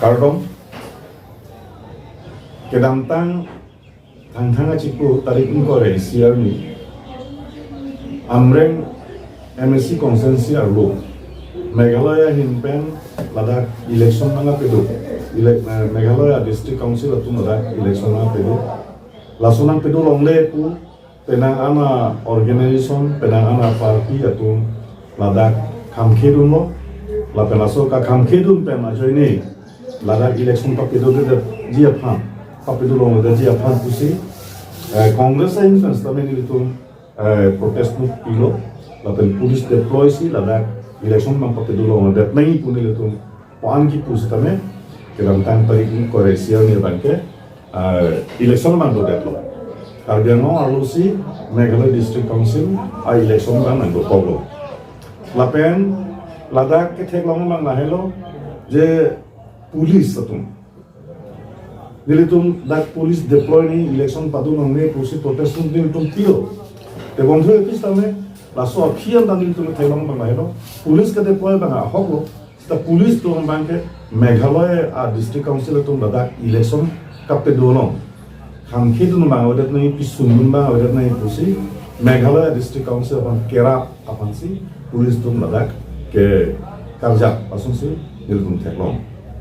Kardom kedamtang thangthanga chipu tarikun kore siar ni amreng MSC consensi arlo Meghalaya hinpen ladak election nanga pedo Meghalaya district council atum ladak election nanga pedo lasunang pedo longle pu penang ana organization penang ana party atum ladak kamkhedun lo la penaso ka kamkhedun pen ajo ini ladak election pa pedo de dia phan pa pedo long de dia phan pusi congress in constamen itu protest mut pilo la pen police deploy si ladak election mang pa pedo long de nahi punil itu pan ki pusi tame kedam tan tarik in koresia ni banke election mang do de lo karbiano alusi Meghalaya district council election mang do polo la pen ladak ke thek long mang na hello je police तुम दिल्ली तुम that police deploy नहीं इलेक्शन पादु नंगे police protest तुम तुम पियो ते बंधु किस तमे लासो अखियन दानी तुम थैलों बंगा हेलो पुलिस के डिप्लॉय बंगा होगलो ता पुलिस तुम बांके मेघालय आ डिस्ट्रिक्ट काउंसिल तुम लदाख इलेक्शन कपे दोनो खामखि तुम बांगा वदत नहीं पिसुन बांगा वदत नहीं पुसी मेघालय डिस्ट्रिक्ट काउंसिल अपन केरा अपन सी पुलिस तुम लदाख के कारजा पासुन सी दिल तुम थैलों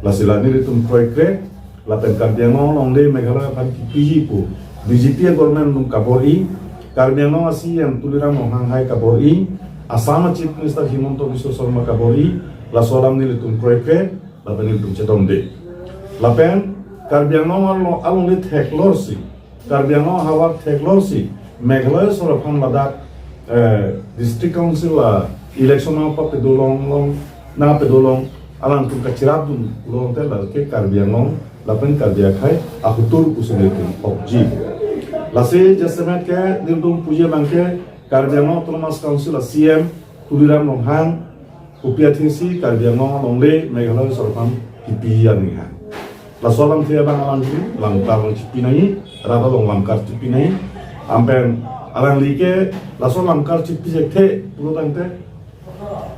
lasila ni ritum proyek la pen kardiano longle Meghalaya pan PG pu BJP government nung kabori kardiano asi yang tulira mohang hai kabori Assam chief minister Himanta Biswa Sarma kabori la solam ni ritum proyek la pen ritum chetom de la pen kardiano along le theklorsi kardiano hawar theklorsi Meghalaya soraphan ladak district council la election pa pedolong na pedolong alang tu kacirap tu long tel la ke karbianong lapen karbia khai ahutur usule tu obji lase jasemet ke dindum puja bangke karbianong autonomous council CM tuliram longhang upiathisi karbianong longle Meghalaya sorpam pipi ani ha la solam thia bang alang tu langkar chipi nai rada long langkar chipi nai ampen alang like la solam langkar chipi jekte pulutangte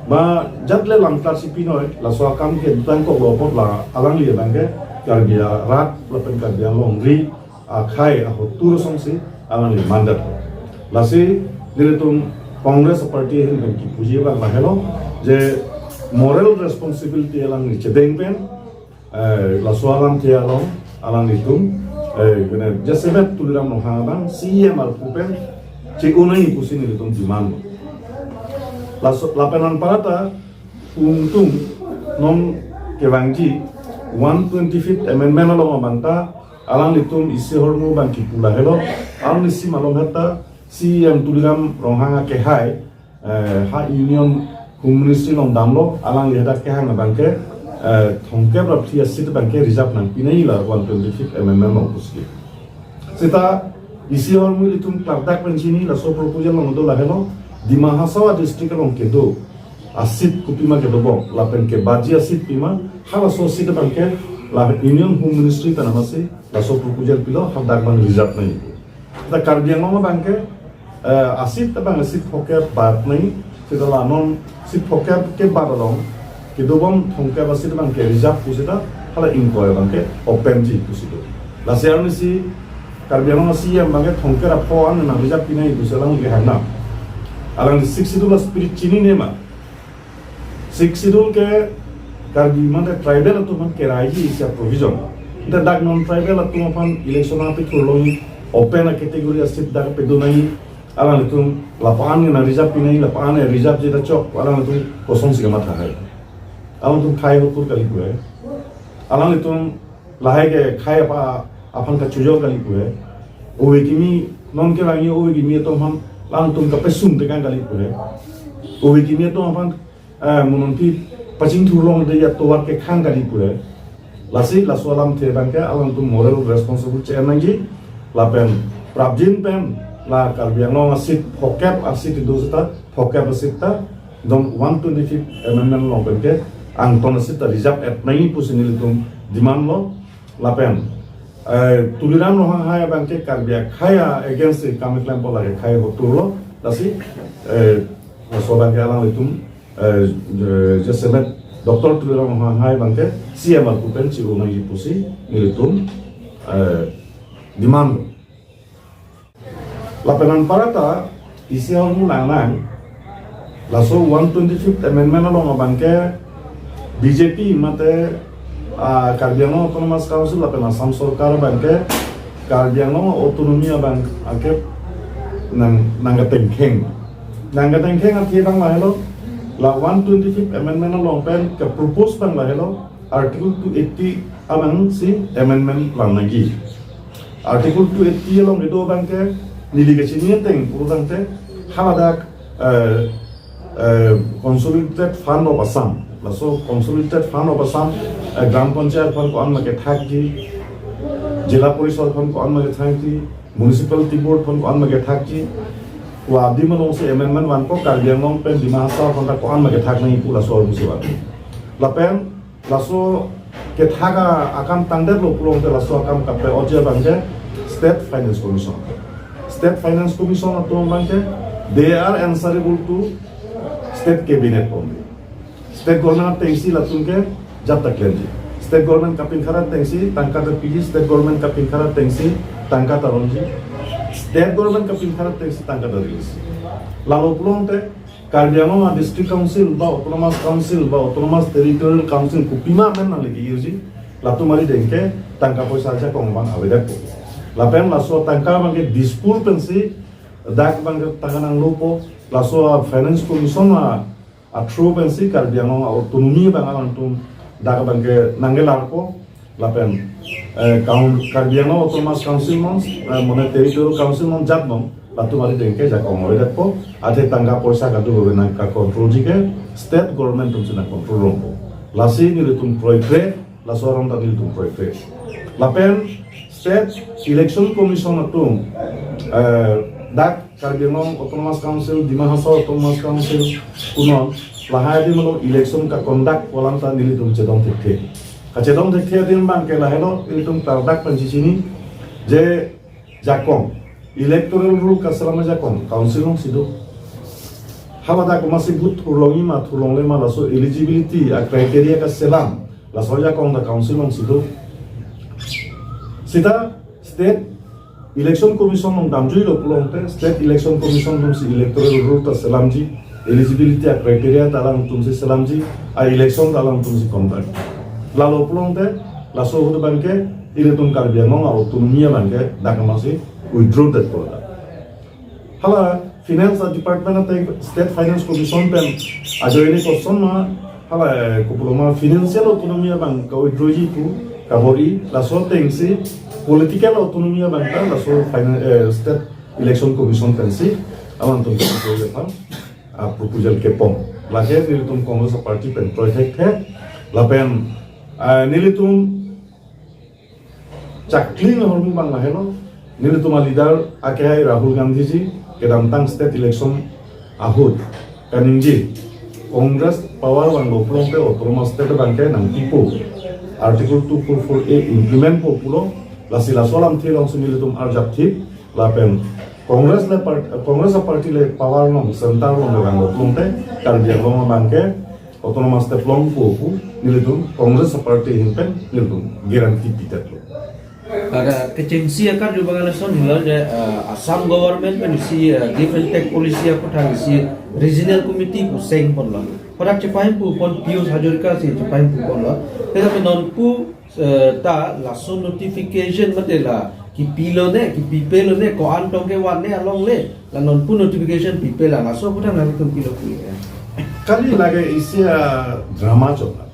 ba jatle langkar sipi noi la so kam ke tan ko lo pot la alang li bangke karbia rat la pen karbia longri a khai a hotur song si alang li mandat la si diretum congress party hin ki puji ba la hello je moral responsibility alang ni chedeng pen la so alang ti alang ni tum gene jasebet tuliram no ha bang CM al pupen che unai pusini ditum diman lapanan parata untung non kewangji 125th amendment along banta alang litum isi hormu bangki pula hello alang isi malong hata si yang tuliram ronghanga ke hai ha union community long damlo alang lihada ke hanga bangke thongke prapti asit bangke reserve nang pinai la 125th amendment long puski sita isi hormu litum clardak penchini la so proposal long do la hello di Mahasawa district long kedo asit kupima kedo bong lapen ke baji asit pima hala so sit bangke la union home ministry tanama se la so proposal pilo hadak bang reserve nai ta karbiang ma bangke asit bang asit poker bat nai sedala non sit poker ke badalong kedo bong thongke asit bangke reserve pusida hala inquire bangke open ji pusido la searni si karbiang ma si yang bangke thongke ra pho an na reserve pinai puselang ke hana alang 6 schedule spirit chini nema 6 schedule ke karbi mante tribal tu man kerai is a provision the dag non tribal tu man election api thuloi open a category asit dag pedunai alang tu lapan na reserve pinai lapan reserve jeta chok alang tu kosong siga matha hai alang tu khai hotur kali ku hai alang tu lahai ke khai apa apan ka chujo kali ku hai owe kimi non ke langi owe kimi to ham lang tum ka pesum tekan kali pure owe kimi to apan munonti paching thulong de ya towar ke khang kali pure lasi laswalam the bangke alang tum moral responsible che nangi lapen prabjin pen la karbiang no asit phokap asit dosita phokap asita dom 125 amendment long bangke ang ton asit reserve at nai pusinil tum demand lo lapen tuliram no haya bangke karbia khaya against kamiklam pola khaya hotulo lasi so bangke alang litum just semet Dr. Tulirang Hanghai bangke CM Alpupen Ciru Nagi Pusi Militum demand. Lapenan parata isi orang lanang laso 125th amendment along bangke BJP mate Karbiano Autonomous Council lapenan Assam Sarkar bangke Karbiano otonomi bang ake nangga tengkeng arti bang lahelo la 125th amendment along pen ke propose bang lahelo article 280 amang si amendment lang lagi article 280 along itu bangke nilai teng purudang te haladak consolidated fund of Assam laso consolidated fund of Assam gram panchayat fund ko anma ke thakji jila porishad fund ko anma ke thakji municipality board fund ko anma ke thakji wa abdi manong se amendment wan ko Karbi Anglong pen Dima Hasao fund ko anma ke thak nai pu laso musiwa lapen laso ke thaga akam tangder lo pulong te laso akam kape oje bangke State Finance Commission. State Finance Commission atau bangke, they are answerable to State Cabinet only. State Government tengsi latungke jab tak lenji. State Government kapin karat tengsi tangka terpilih. State Government kapin karat tengsi tangka taronji. State Government kapin karat tengsi tangka terilis. Lalu pulong te Karbi Anglong District Council, ba Autonomous Council, ba Autonomous Territorial Council kupima men nang lagi yuji. Latu mari dengke tangka poisa aja kongbang awedak. Lapen laso tangka bangke dispur pensi dak bangke tanganang lupo laso finance commission a true pensi Karbi Anglong autonomi bangalang tum dak bangke nanggelarpo lapen Karbi Anglong Autonomous Council mon monetary council mon jat mon latu mari dengke jak omore dakpo ate tangka poisa kadu gobenang ka control jike state government tum sina control rompo lasi ni tum proyekre laso orang tak ni tum proyekre lapen State Election Commission atung dak Karbi Anglong Autonomous Council Dima Hasao Autonomous Council kuno lahai di melo election ka conduct walang ta nilitum cedong tekte ka cedong tekte din bang ke lahelo nilitum tardak panjicini je jakong electoral rule ka selama jakong council long sido hawada ko masih but tulongi ma tulongle ma laso eligibility a criteria ka selam laso jakong da council long sido Sita State Election Commission nong damjui lo pulong te State Election Commission tum si electoral rule ta selamji eligibility a criteria talang tum si selamji a election talang tum si conduct lalu pulong te laso hudu bangke ile tum Karbi Anglong autonomia bangke dak masih withdraw that product hala finance department ate State Finance Commission pen ajo ini koson ma hala kupuloma financial autonomia bang ka withdraw jitu kabori laso tengsi political autonomia bangka laso State Election Commission tensi aman tum proposal kepong lahir nilitum Congress Party pen project hai lapen nilitum cakling hormu bang lahelo nilitum leader akhai Rahul Gandhi ji kedamtang state election ahud kaningji Congress power wan loplong pe autonomous state bangke nang tipu Article 244A implement populo la sila solam thilong sunilitum arjapthip lapen Congress party le power nong sentar long gang loplong te Karbi Anglong bangke autonomous state long popu nilitum Congress party himpen nilitum guarantee pitet lo ada kecengsi akan juga alasan hilang Assam government penisi give and take policy apa tadi si regional committee pusing pun lah. Pada cepain pun Pius Hajurika si cepain pun lah. Tetapi non pu ta langsung notification mati lah. Ki pilo ne, ki pipelo ne, ko antong ke wan ne along le. La non pu notification pipela langsung pun nang tum pilo pu. Kali lagi isi drama coba.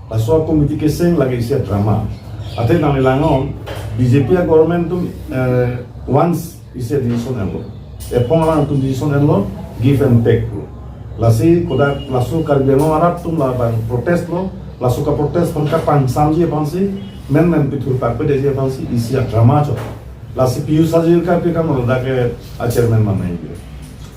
Langsung komite keseng lagi isi drama. Ate nang ilangon BJP government tu once isi decision elo. Epong lang tu decision elo give and take lo. Lasi koda lasu Karbi Anglong arat tum la bang protest lo. Lasu ka protest pangka pangsam je pansi men pitur pakpe deje pansi isi drama coba. Lasi Pius Hajurika pe kam roda ke chairman manai ge.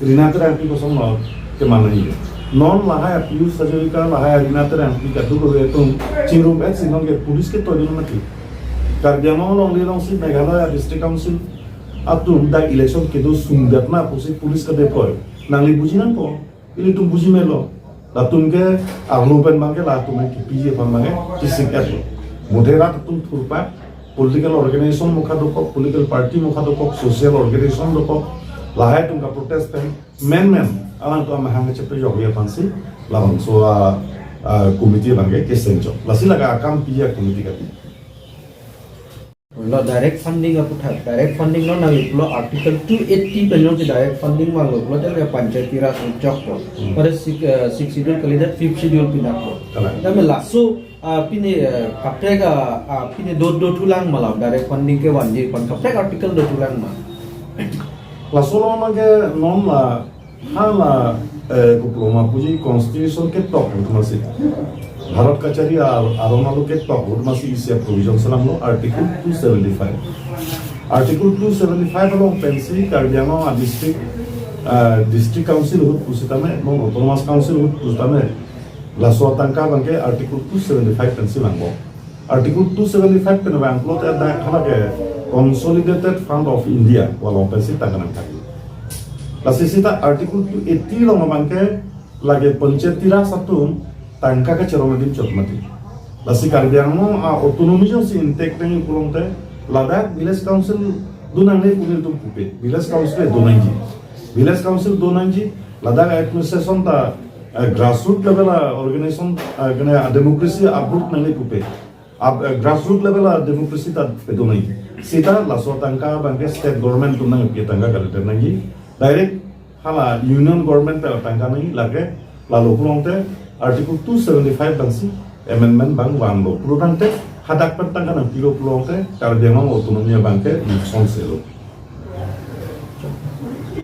Rinatra MP ko somno ke manai ge. Non lahai Pius Hajurika lahai Rinatra MP ka dugo ge tum chingrum et sinong ge police ke to dinu mati. Karbi Anglong long le long si Meghalaya district council atum da election ke do sungdatna pusi police ka deploy. Nang li bujinan po ili tum buji melo latun ke arlupen bangke latun ke pije pambange kisik et modera tum thurpa political organization mukha doko political party mukha doko social organization doko lahai tum ka protest pen men alang to mahanga chepe jogya pansi labang so committee bangke kesenjo lasila ka akam pije committee kati lo direct funding apa thak direct funding lo nang lo article 280 penyo ki direct funding ma lo tel ka panchayati raj chok ko pada 6 schedule kali dat 5th schedule pinak ko tame lasso pini kapte ka pini do tulang malam direct funding ke wanje pan kapte article do tulang ma lasso lo mage non la hala diploma puji constitution ke top masih Bharat कचहरी आरोनालो के टॉप उडमासी इसे प्रोविजन सलाम no article 275 लो पेंसी कार्बियानो district council हुत पुसिता में नो ऑटोनोमस काउंसिल हुत पुसिता में लासो तंका बंके आर्टिकल 275 पेंसी लांगो आर्टिकल 275 पेन बैंकलो ते दा खाना के कंसोलिडेटेड फंड ऑफ इंडिया वाला पेंसी तंगन थाकी लासिसिता आर्टिकल 280 लो बंके लागे पंचायती राज सतुम tangka ke cerong dim cok mati. Lasi karbiangmo otonomi jo si intek tengi kulong te ladak village council dunang le kunil tum pupe village council donanji village council donanji ladak administration ta grassroots level organization gana democracy abut nang le pupe grassroots level democracy ta donanji sita laso tangka bangke state government tunang pi tangka kali tenangi direct hala union government ta tangka nang lage lalu kulong te Artikel 275 bangsi amendment bang wanglo. Puluhan te hadak pentang kan pilo puluhan te kalau dia mau otonominya bangke di sonselo.